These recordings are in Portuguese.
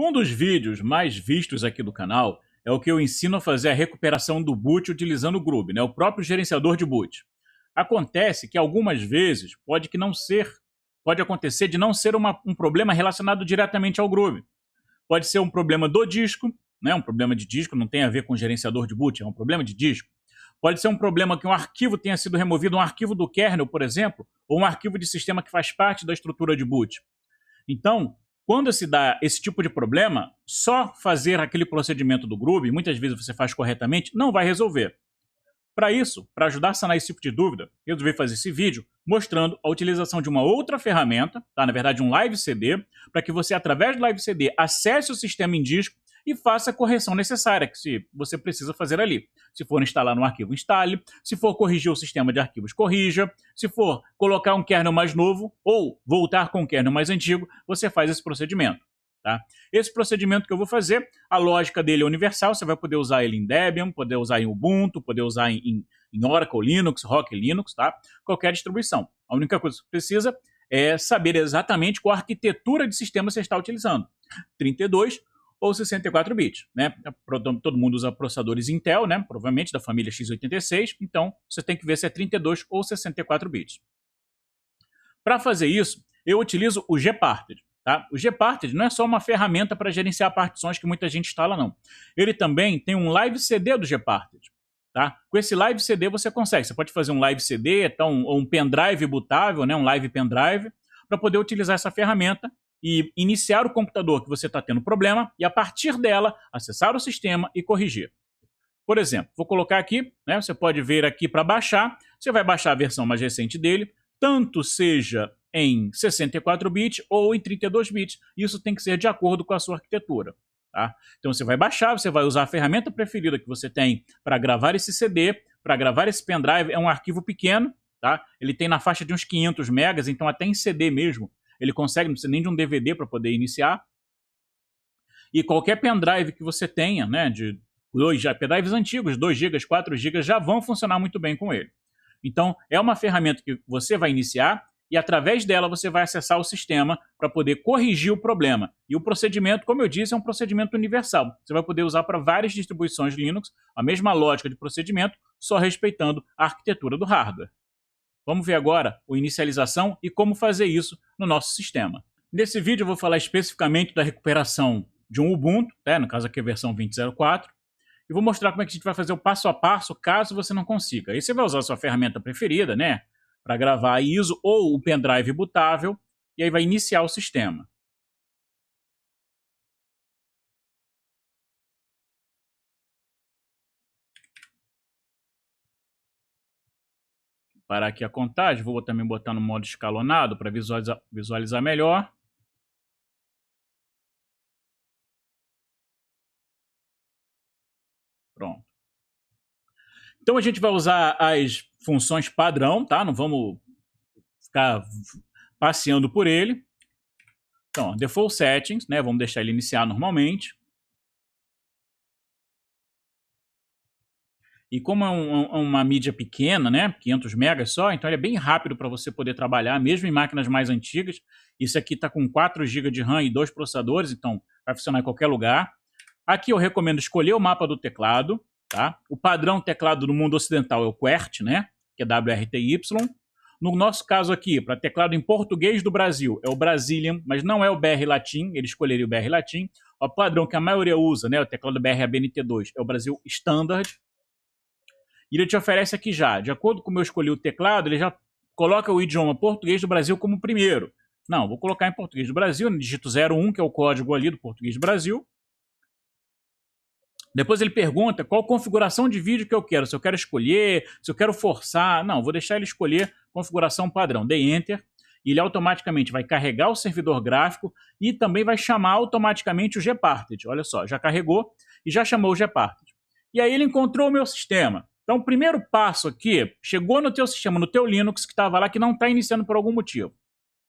Um dos vídeos mais vistos aqui do canal é o que eu ensino a fazer a recuperação do boot utilizando o Grub, né? O próprio gerenciador de boot. Acontece que algumas vezes pode acontecer de não ser um problema relacionado diretamente ao Grub. Pode ser um problema do disco, né? Um problema de disco, não tem a ver com o gerenciador de boot, é um problema de disco. Pode ser um problema que um arquivo tenha sido removido, um arquivo do kernel, por exemplo, ou um arquivo de sistema que faz parte da estrutura de boot. Então, quando se dá esse tipo de problema, só fazer aquele procedimento do Grub, muitas vezes você faz corretamente, não vai resolver. Para isso, para ajudar a sanar esse tipo de dúvida, eu resolvi fazer esse vídeo mostrando a utilização de uma outra ferramenta, tá? Na verdade um Live CD, para que você, através do Live CD, acesse o sistema em disco e faça a correção necessária que você precisa fazer ali. Se for instalar um arquivo, instale. Se for corrigir o sistema de arquivos, corrija. Se for colocar um kernel mais novo ou voltar com um kernel mais antigo, você faz esse procedimento. Tá? Esse procedimento que eu vou fazer, a lógica dele é universal, você vai poder usar ele em Debian, poder usar em Ubuntu, poder usar em Oracle Linux, Rock Linux, tá? Qualquer distribuição. A única coisa que você precisa é saber exatamente qual arquitetura de sistema você está utilizando. 32 ou 64 bits, né? Todo mundo usa processadores Intel, né? Provavelmente da família x86, então você tem que ver se é 32 ou 64 bits. Para fazer isso, eu utilizo o Gparted. Tá? O Gparted não é só uma ferramenta para gerenciar partições que muita gente instala, não. Ele também tem um Live CD do Gparted. Tá? Com esse Live CD você consegue. Você pode fazer um Live CD então, ou um pendrive bootável, né? Um Live pendrive, para poder utilizar essa ferramenta e iniciar o computador que você está tendo problema e, a partir dela, acessar o sistema e corrigir. Por exemplo, vou colocar aqui, né? Você pode ver aqui para baixar. Você vai baixar a versão mais recente dele, tanto seja em 64 bits ou em 32 bits. Isso tem que ser de acordo com a sua arquitetura. Tá? Então você vai baixar, você vai usar a ferramenta preferida que você tem para gravar esse CD, para gravar esse pendrive. É um arquivo pequeno, tá? Ele tem na faixa de uns 500 megas, então até em CD mesmo ele consegue, não precisa nem de um DVD para poder iniciar. E qualquer pendrive que você tenha, né, pendrives antigos, 2 GB, 4 GB, já vão funcionar muito bem com ele. Então, é uma ferramenta que você vai iniciar e, através dela, você vai acessar o sistema para poder corrigir o problema. E o procedimento, como eu disse, é um procedimento universal. Você vai poder usar para várias distribuições Linux a mesma lógica de procedimento, só respeitando a arquitetura do hardware. Vamos ver agora a inicialização e como fazer isso no nosso sistema. Nesse vídeo eu vou falar especificamente da recuperação de um Ubuntu, né? No caso aqui a versão 20.04, e vou mostrar como é que a gente vai fazer o passo a passo caso você não consiga. Aí você vai usar a sua ferramenta preferida, né, para gravar a ISO ou o pendrive bootável, e aí vai iniciar o sistema. Parar aqui a contagem, vou também botar no modo escalonado para visualizar melhor. Pronto. Então a gente vai usar as funções padrão, tá? Não vamos ficar passeando por ele. Então, default settings, né? Vamos deixar ele iniciar normalmente. E como é uma mídia pequena, né, 500 megas só, então ele é bem rápido para você poder trabalhar, mesmo em máquinas mais antigas. Isso aqui está com 4 GB de RAM e 2 processadores, então vai funcionar em qualquer lugar. Aqui eu recomendo escolher o mapa do teclado. Tá? O padrão teclado do mundo ocidental é o QWERTY, né, que é WRTY. No nosso caso aqui, para teclado em português do Brasil, é o Brazilian, mas não é o BR Latim, ele escolheria o BR Latim. O padrão que a maioria usa, né, o teclado BR ABNT2, é o Brasil Standard. E ele te oferece aqui já, de acordo com como eu escolhi o teclado, ele já coloca o idioma português do Brasil como primeiro. Não, vou colocar em português do Brasil, digito 01, que é o código ali do português do Brasil. Depois ele pergunta qual configuração de vídeo que eu quero, se eu quero escolher, se eu quero forçar. Não, vou deixar ele escolher configuração padrão. Dei Enter, e ele automaticamente vai carregar o servidor gráfico e também vai chamar automaticamente o Gparted. Olha só, já carregou e já chamou o Gparted. E aí ele encontrou o meu sistema. Então, o primeiro passo aqui, chegou no teu sistema, no teu Linux, que estava lá, que não está iniciando por algum motivo.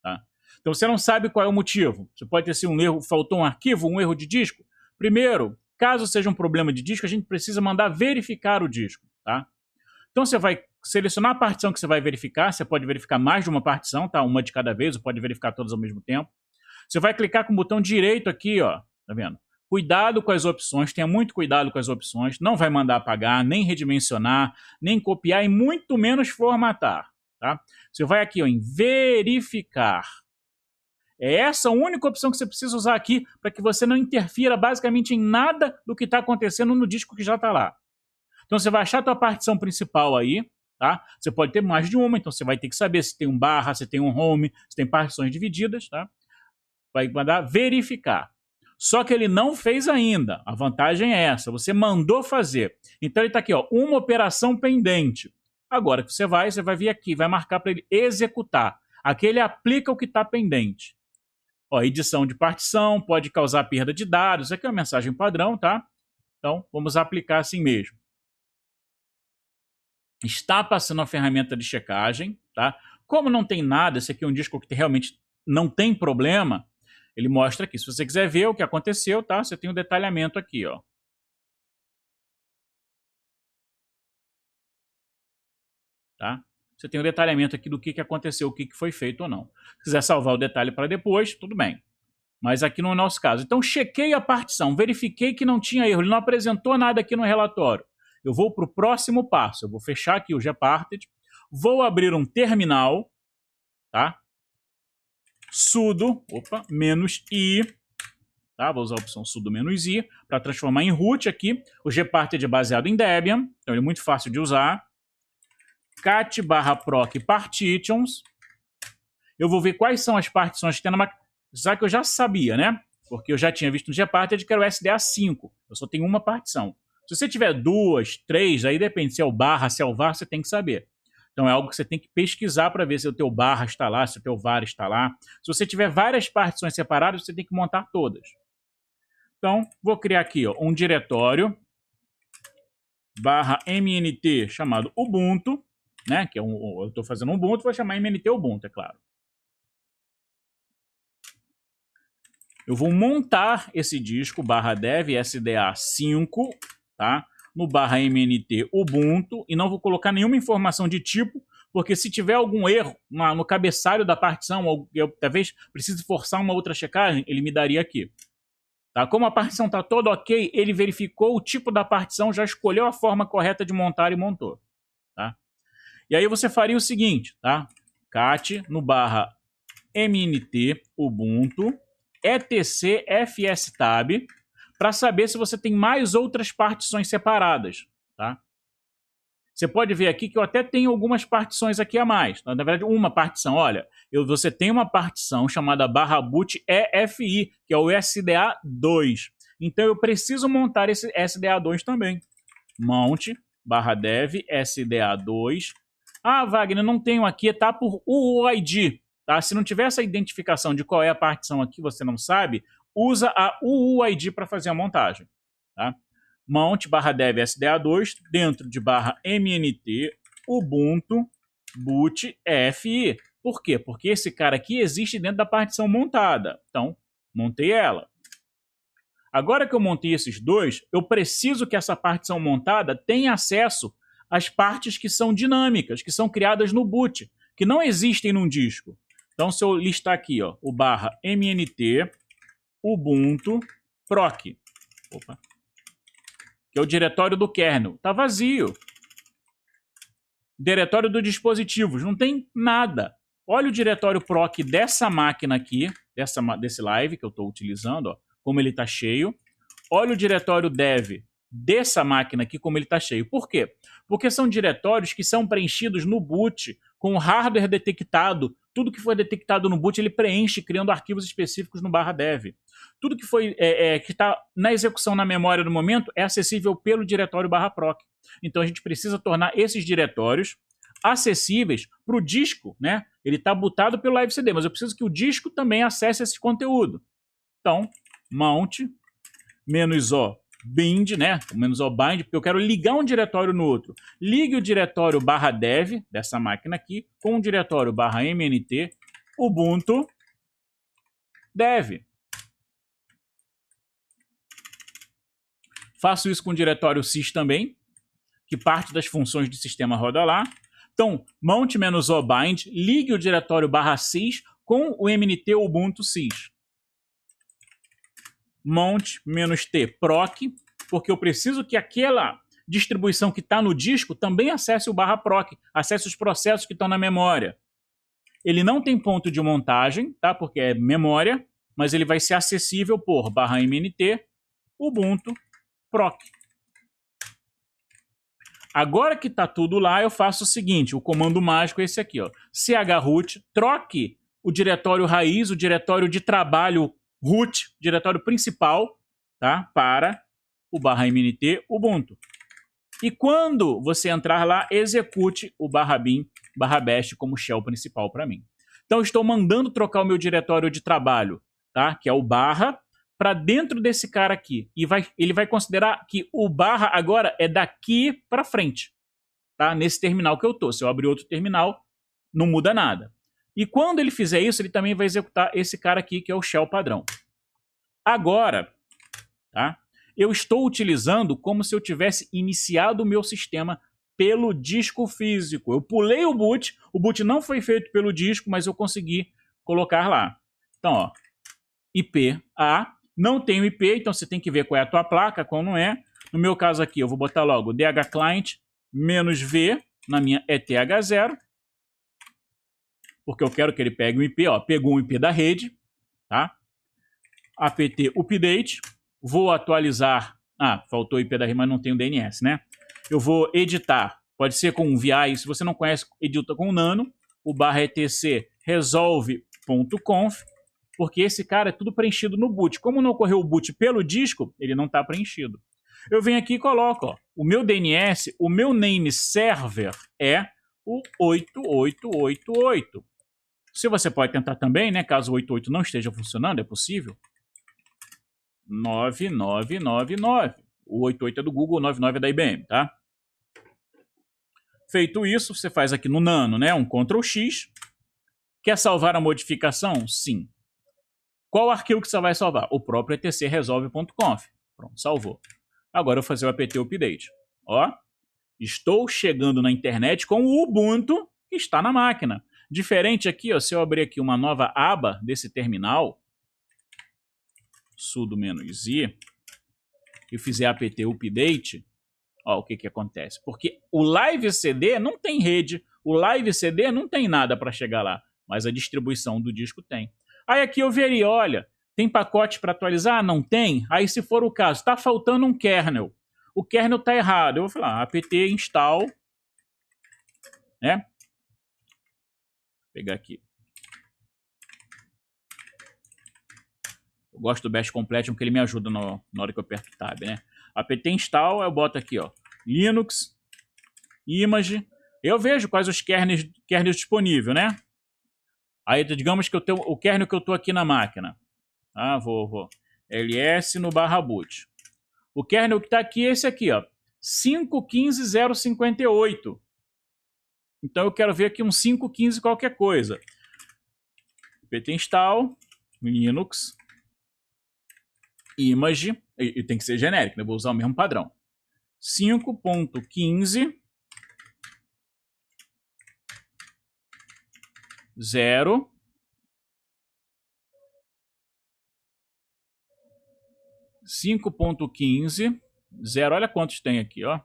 Tá? Então, você não sabe qual é o motivo. Você pode ter sido um erro, faltou um arquivo, um erro de disco. Primeiro, caso seja um problema de disco, a gente precisa mandar verificar o disco. Tá? Então, você vai selecionar a partição que você vai verificar. Você pode verificar mais de uma partição, tá? Uma de cada vez, ou pode verificar todas ao mesmo tempo. Você vai clicar com o botão direito aqui, ó, Tá vendo? Cuidado com as opções, tenha muito cuidado com as opções, não vai mandar apagar, nem redimensionar, nem copiar e muito menos formatar, tá? Você vai aqui ó, em verificar. É essa a única opção que você precisa usar aqui para que você não interfira basicamente em nada do que está acontecendo no disco que já está lá. Então você vai achar a tua partição principal aí, tá? Você pode ter mais de uma, então você vai ter que saber se tem um barra, se tem um home, se tem partições divididas, tá? Vai mandar verificar. Só que ele não fez ainda. A vantagem é essa, você mandou fazer. Então ele está aqui, ó, uma operação pendente. Agora que você vai vir aqui, vai marcar para ele executar. Aqui ele aplica o que está pendente. Ó, edição de partição, pode causar perda de dados. Aqui é uma mensagem padrão, tá? Então, vamos aplicar assim mesmo. Está passando a ferramenta de checagem, tá? Como não tem nada, esse aqui é um disco que realmente não tem problema, ele mostra aqui. Se você quiser ver o que aconteceu, tá? Você tem um detalhamento aqui, ó. Tá? Você tem um detalhamento aqui do que aconteceu, o que foi feito ou não. Se quiser salvar o detalhe para depois, tudo bem. Mas aqui no nosso caso. Então, chequei a partição, verifiquei que não tinha erro, ele não apresentou nada aqui no relatório. Eu vou para o próximo passo. Eu vou fechar aqui o Gparted, vou abrir um terminal, tá? Sudo, -i, tá? Vou usar a opção sudo -i para transformar em root aqui. O Gparted é baseado em Debian, então ele é muito fácil de usar. cat/proc partitions. Eu vou ver quais são as partições que tem na máquina. Já que eu já sabia, né? Porque eu já tinha visto no Gparted que era o SDA5. Eu só tenho uma partição. Se você tiver 2, 3, aí depende se é o barra, se é o var, você tem que saber. Então é algo que você tem que pesquisar para ver se o teu barra está lá, se o teu var está lá. Se você tiver várias partições separadas, você tem que montar todas. Então, vou criar aqui ó, um diretório /mnt chamado Ubuntu, né? Que é eu estou fazendo um Ubuntu, vou chamar mnt Ubuntu, é claro. Eu vou montar esse disco /dev SDA5, tá? No /mnt Ubuntu e não vou colocar nenhuma informação de tipo, porque se tiver algum erro no cabeçalho da partição, ou eu talvez precise forçar uma outra checagem, ele me daria aqui. Tá? Como a partição está toda ok, ele verificou o tipo da partição, já escolheu a forma correta de montar e montou. Tá? E aí você faria o seguinte, tá? cat no /mnt Ubuntu etc fstab para saber se você tem mais outras partições separadas, tá? Você pode ver aqui que eu até tenho algumas partições aqui a mais. Na verdade, uma partição. Olha, você tem uma partição chamada /boot EFI, que é o SDA2. Então, eu preciso montar esse SDA2 também. Mount /dev SDA2. Ah, Wagner, não tenho aqui, tá por UUID. Tá? Se não tiver essa identificação de qual é a partição aqui, você não sabe, usa a UUID para fazer a montagem. Tá? Mount /dev SDA2 dentro de /mnt Ubuntu boot EFI. Por quê? Porque esse cara aqui existe dentro da partição montada. Então, montei ela. Agora que eu montei esses dois, eu preciso que essa partição montada tenha acesso às partes que são dinâmicas, que são criadas no boot, que não existem num disco. Então, se eu listar aqui, ó, o /mnt Ubuntu proc, que é o diretório do kernel, está vazio. Diretório dos dispositivos, não tem nada. Olha o diretório proc dessa máquina aqui, desse live que eu estou utilizando, ó, como ele está cheio. Olha o diretório dev dessa máquina aqui, como ele está cheio. Por quê? Porque são diretórios que são preenchidos no boot com o hardware detectado. Tudo que foi detectado no boot, ele preenche, criando arquivos específicos no /dev. Tudo que foi que está na execução na memória no momento é acessível pelo diretório /proc. Então, a gente precisa tornar esses diretórios acessíveis para o disco, né? Ele está bootado pelo Live CD, mas eu preciso que o disco também acesse esse conteúdo. Então, mount -o bind, né? -o bind, porque eu quero ligar um diretório no outro. Ligue o diretório /dev dessa máquina aqui com o diretório /mnt Ubuntu dev. Faço isso com o diretório sys também, que parte das funções de sistema roda lá. Então, mount -o bind, ligue o diretório /sys com o mnt Ubuntu sys. mount-t proc, porque eu preciso que aquela distribuição que está no disco também acesse o /proc, acesse os processos que estão na memória. Ele não tem ponto de montagem, tá? Porque é memória, mas ele vai ser acessível por /mnt ubuntu proc. Agora que está tudo lá, eu faço o seguinte, o comando mágico é esse aqui, ó, chroot, troque o diretório raiz, o diretório de trabalho root, diretório principal, tá? Para o /mnt ubuntu. E quando você entrar lá, execute o /bin, /bash como shell principal para mim. Então, eu estou mandando trocar o meu diretório de trabalho, tá? Que é o barra, para dentro desse cara aqui. E ele vai considerar que o barra agora é daqui para frente, tá? Nesse terminal que eu tô. Se eu abrir outro terminal, não muda nada. E quando ele fizer isso, ele também vai executar esse cara aqui, que é o shell padrão. Agora, tá? Eu estou utilizando como se eu tivesse iniciado o meu sistema pelo disco físico. Eu pulei o boot não foi feito pelo disco, mas eu consegui colocar lá. Então, ó, IP A, não tem o IP, então você tem que ver qual é a tua placa, qual não é. No meu caso aqui, eu vou botar logo dhclient -v na minha ETH0, porque eu quero que ele pegue o IP, ó, pegou o IP da rede, tá? apt update, vou atualizar, faltou o IP da rede, mas não tem o DNS, né? Eu vou editar, pode ser com um VI, se você não conhece, edita com o nano, o /etc resolve.conf, porque esse cara é tudo preenchido no boot. Como não ocorreu o boot pelo disco, ele não está preenchido. Eu venho aqui e coloco, ó, o meu DNS, o meu name server é o 8888. Se você pode tentar também, né, caso o 88 não esteja funcionando, é possível. 9999. O 88 é do Google, o 99 é da IBM, tá? Feito isso, você faz aqui no nano, né, um Ctrl X. Quer salvar a modificação? Sim. Qual arquivo que você vai salvar? O próprio etc resolve.conf. Pronto, salvou. Agora eu vou fazer o apt update. Ó, estou chegando na internet com o Ubuntu que está na máquina. Diferente aqui, ó, se eu abrir aqui uma nova aba desse terminal, sudo -i, e fizer apt update, ó, o que que acontece? Porque o live CD não tem rede, o live CD não tem nada para chegar lá, mas a distribuição do disco tem. Aí aqui eu veria, olha, tem pacote para atualizar? Não tem? Aí se for o caso, está faltando um kernel. O kernel está errado. Eu vou falar, apt install, né? Vou pegar aqui. Eu gosto do bash completion porque ele me ajuda na hora que eu aperto o tab, né? apt install, eu boto aqui, ó, Linux, image. Eu vejo quais os kernels disponíveis, né? Aí, digamos que eu tenho o kernel que eu estou aqui na máquina. Vou. ls no /boot. O kernel que está aqui é esse aqui, ó. 5.15.058. Então eu quero ver aqui um 5.15 qualquer coisa. apt install, Linux, image, e tem que ser genérico, né? Eu vou usar o mesmo padrão. 5.15 0 5.15 0, olha quantos tem aqui, ó.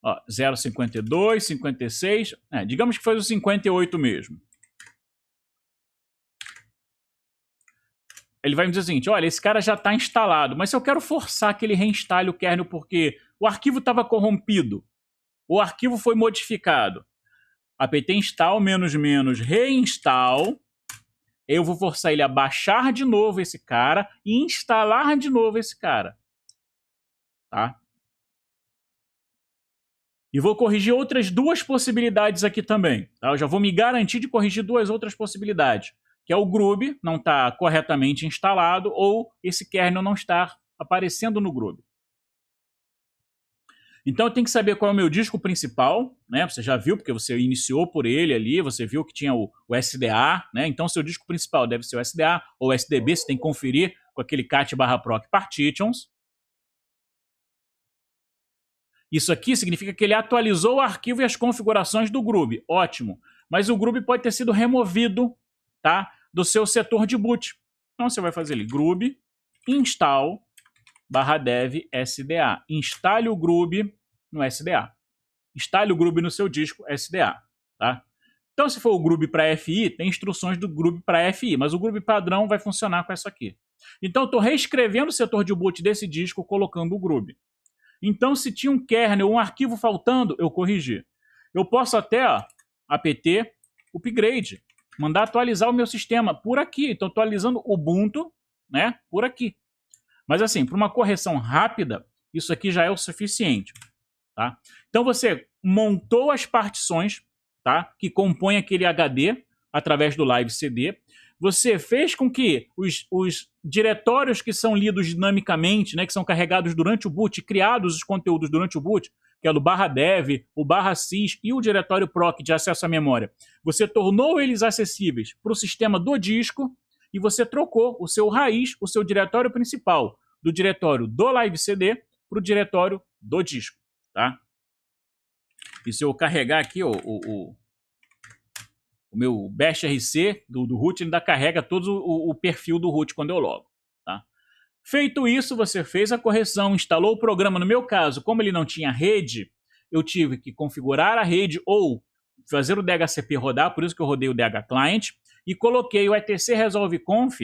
Ó, 0,52, 56, digamos que foi o 58 mesmo. Ele vai me dizer o seguinte, olha, esse cara já está instalado, mas se eu quero forçar que ele reinstale o kernel porque o arquivo estava corrompido, o arquivo foi modificado, apt install ---- reinstall, eu vou forçar ele a baixar de novo esse cara e instalar de novo esse cara. Tá? E vou corrigir outras duas possibilidades aqui também. Tá? Eu já vou me garantir de corrigir duas outras possibilidades, que é o Grub não estar corretamente instalado ou esse kernel não estar aparecendo no Grub. Então eu tenho que saber qual é o meu disco principal, né? Você já viu, porque você iniciou por ele ali, você viu que tinha o SDA, né? Então seu disco principal deve ser o SDA ou SDB, você tem que conferir com aquele cat/proc partitions. Isso aqui significa que ele atualizou o arquivo e as configurações do Grub. Ótimo. Mas o Grub pode ter sido removido, tá, do seu setor de boot. Então você vai fazer ali grub install /dev SDA. Instale o Grub no SDA. Instale o Grub no seu disco SDA. Tá? Então, se for o Grub para FI, tem instruções do Grub para FI, mas o Grub padrão vai funcionar com essa aqui. Então, eu estou reescrevendo o setor de boot desse disco colocando o Grub. Então, se tinha um kernel, um arquivo faltando, eu corrigi. Eu posso até, apt upgrade, mandar atualizar o meu sistema por aqui. Estou atualizando o Ubuntu, né, por aqui. Mas assim, para uma correção rápida, isso aqui já é o suficiente. Tá? Então, você montou as partições, tá, que compõem aquele HD através do Live CD. Você fez com que os diretórios que são lidos dinamicamente, né, que são carregados durante o boot, criados os conteúdos durante o boot, que é do /dev, o /sys e o diretório proc de acesso à memória, você tornou eles acessíveis para o sistema do disco e você trocou o seu raiz, o seu diretório principal, do diretório do Live CD para o diretório do disco. Tá? E se eu carregar aqui o meu bash RC do root, ele ainda carrega todo o perfil do root quando eu logo. Tá? Feito isso, você fez a correção, instalou o programa. No meu caso, como ele não tinha rede, eu tive que configurar a rede ou fazer o DHCP rodar, por isso que eu rodei o DH Client, e coloquei o etc resolve conf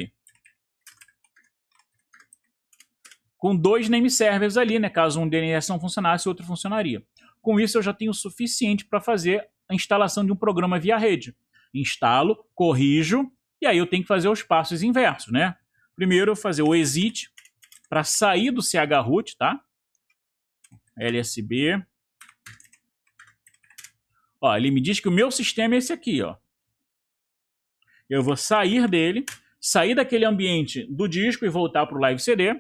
com 2 name servers ali, né? Caso um DNS não funcionasse, o outro funcionaria. Com isso, eu já tenho o suficiente para fazer a instalação de um programa via rede. Instalo, corrijo, e aí eu tenho que fazer os passos inversos, né? Primeiro, eu fazer o exit para sair do chroot, tá? lsb. Ó, ele me diz que o meu sistema é esse aqui, ó. Eu vou sair dele, sair daquele ambiente do disco e voltar para o Live CD.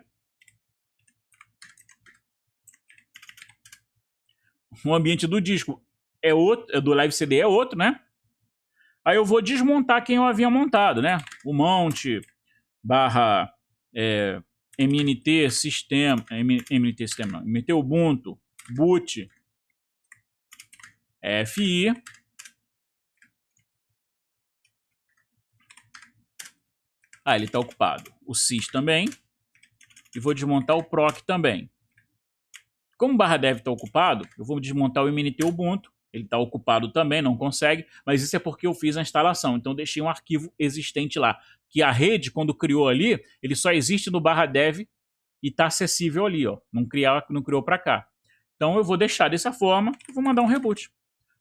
O ambiente do disco é outro, do Live CD é outro, né? Aí eu vou desmontar quem eu havia montado, né? O mount /mnt sistema, mnt sistema não, mnt ubuntu boot fi. Ele está ocupado. O sys também. E vou desmontar o proc também. Como o /dev está ocupado, eu vou desmontar o mnt ubuntu. Ele está ocupado também, não consegue, mas isso é porque eu fiz a instalação. Então, deixei um arquivo existente lá. Que a rede, quando criou ali, ele só existe no /dev e está acessível ali, ó. Não criou para cá. Então, eu vou deixar dessa forma e vou mandar um reboot.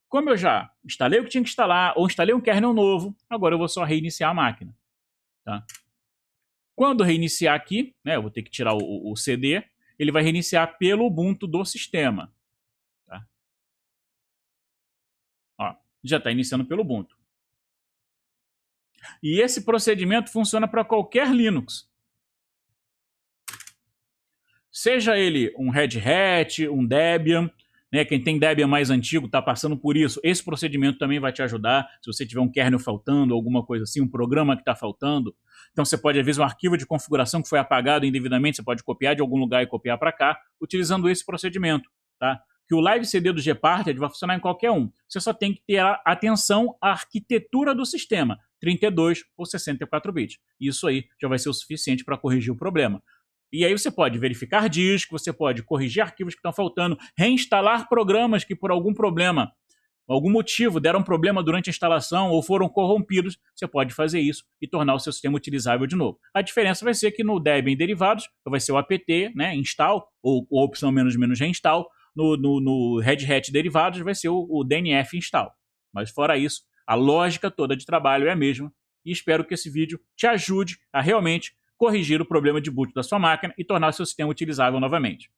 Como eu já instalei o que tinha que instalar, ou instalei um kernel novo, agora eu vou só reiniciar a máquina. Tá? Quando reiniciar aqui, né, eu vou ter que tirar o CD, ele vai reiniciar pelo Ubuntu do sistema. Tá? Ó, já está iniciando pelo Ubuntu. E esse procedimento funciona para qualquer Linux. Seja ele um Red Hat, um Debian, né? Quem tem Debian mais antigo está passando por isso. Esse procedimento também vai te ajudar. Se você tiver um kernel faltando, alguma coisa assim, um programa que está faltando. Então você pode, às vezes, um arquivo de configuração que foi apagado indevidamente, você pode copiar de algum lugar e copiar para cá, utilizando esse procedimento. Tá? Que o Live CD do Gparted vai funcionar em qualquer um. Você só tem que ter atenção à arquitetura do sistema, 32 ou 64 bits. Isso aí já vai ser o suficiente para corrigir o problema. E aí você pode verificar disco, você pode corrigir arquivos que estão faltando, reinstalar programas que por algum problema, algum motivo deram problema durante a instalação ou foram corrompidos, você pode fazer isso e tornar o seu sistema utilizável de novo. A diferença vai ser que no Debian derivados vai ser o apt, né, install, ou opção -- reinstall. No Red Hat derivados vai ser o DNF install. Mas fora isso, a lógica toda de trabalho é a mesma. E espero que esse vídeo te ajude a realmente corrigir o problema de boot da sua máquina e tornar seu sistema utilizável novamente.